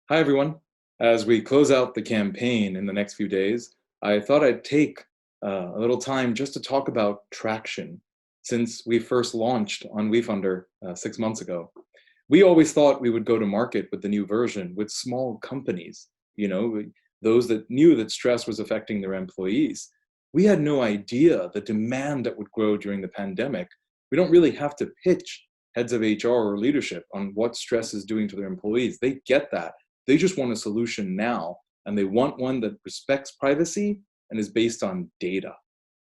Hi, everyone. As we close out the campaign in the next few days, I thought I'd take a little time just to talk about traction since we first launched on WeFunder 6 months ago. We always thought we would go to market with the new version with small companies, those that knew that stress was affecting their employees. We had no idea the demand that would grow during the pandemic. We don't really have to pitch heads of HR or leadership on what stress is doing to their employees. They get that. They just want a solution now, and they want one that respects privacy and is based on data,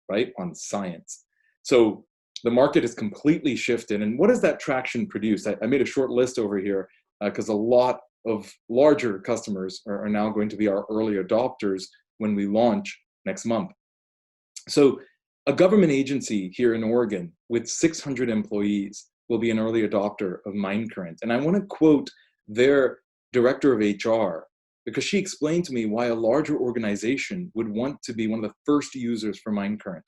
right? On science. So the market has completely shifted. And what does that traction produce? I made a short list over here because a lot of larger customers are now going to be our early adopters when we launch next month. So a government agency here in Oregon with 600 employees will be an early adopter of Mindcurrent. And I want to quote their director of HR because she explained to me why a larger organization would want to be one of the first users for Mindcurrent.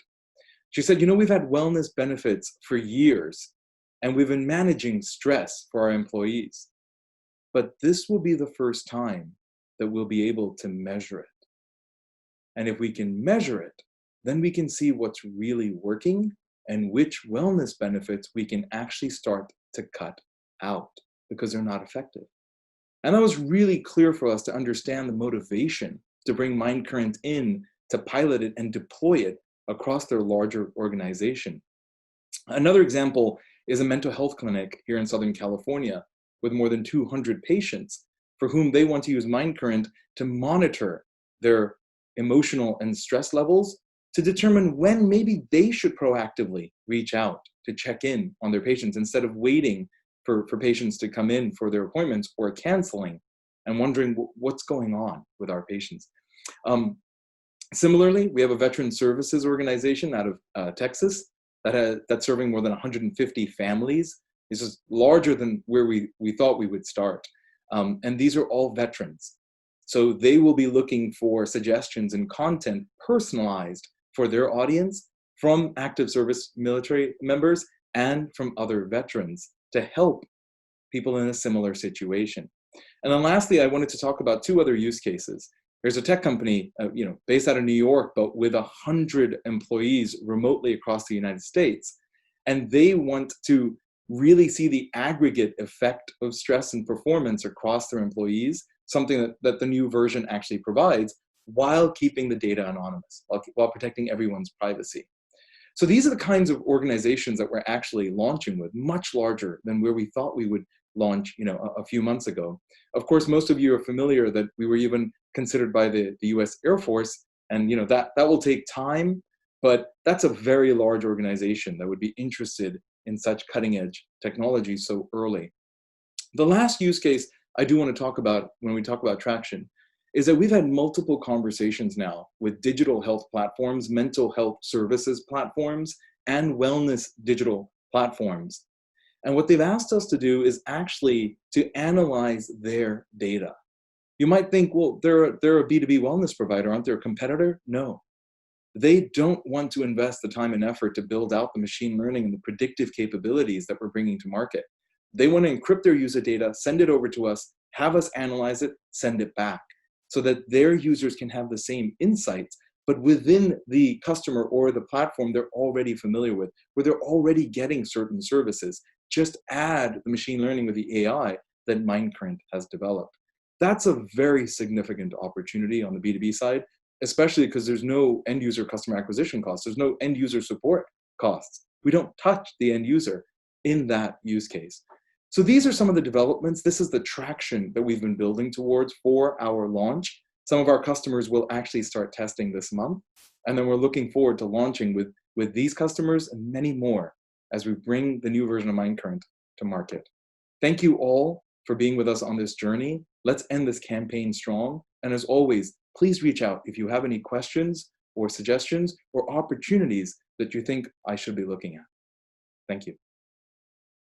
She said, we've had wellness benefits for years and we've been managing stress for our employees. But this will be the first time that we'll be able to measure it. And if we can measure it, then we can see what's really working and which wellness benefits we can actually start to cut out because they're not effective. And that was really clear for us to understand the motivation to bring Mindcurrent in, to pilot it and deploy it across their larger organization. Another example is a mental health clinic here in Southern California with more than 200 patients for whom they want to use Mindcurrent to monitor their emotional and stress levels to determine when maybe they should proactively reach out to check in on their patients instead of waiting for patients to come in for their appointments or canceling and wondering what's going on with our patients. Similarly, we have a veteran services organization out of Texas that's serving more than 150 families. This is larger than where we thought we would start. And these are all veterans. So they will be looking for suggestions and content personalized for their audience from active service military members and from other veterans to help people in a similar situation. And then lastly, I wanted to talk about two other use cases. There's a tech company, based out of New York, but with 100 employees remotely across the United States. And they want to really see the aggregate effect of stress and performance across their employees, something that the new version actually provides while keeping the data anonymous, while protecting everyone's privacy. So these are the kinds of organizations that we're actually launching with, much larger than where we thought we would launch, a few months ago. Of course, most of you are familiar that we were even considered by the US Air Force, and that will take time, but that's a very large organization that would be interested in such cutting edge technology so early. The last use case I do want to talk about when we talk about traction is that we've had multiple conversations now with digital health platforms, mental health services platforms, and wellness digital platforms. And what they've asked us to do is actually to analyze their data. You might think, well, they're a B2B wellness provider, aren't they a competitor? No. They don't want to invest the time and effort to build out the machine learning and the predictive capabilities that we're bringing to market. They want to encrypt their user data, send it over to us, have us analyze it, send it back, so that their users can have the same insights, but within the customer or the platform they're already familiar with, where they're already getting certain services. Just add the machine learning with the AI that Mindcurrent has developed. That's a very significant opportunity on the B2B side, especially because there's no end user customer acquisition costs. There's no end user support costs. We don't touch the end user in that use case. So these are some of the developments. This is the traction that we've been building towards for our launch. Some of our customers will actually start testing this month. And then we're looking forward to launching with these customers and many more as we bring the new version of Mindcurrent to market. Thank you all for being with us on this journey. Let's end this campaign strong. And as always, please reach out if you have any questions or suggestions or opportunities that you think I should be looking at. Thank you.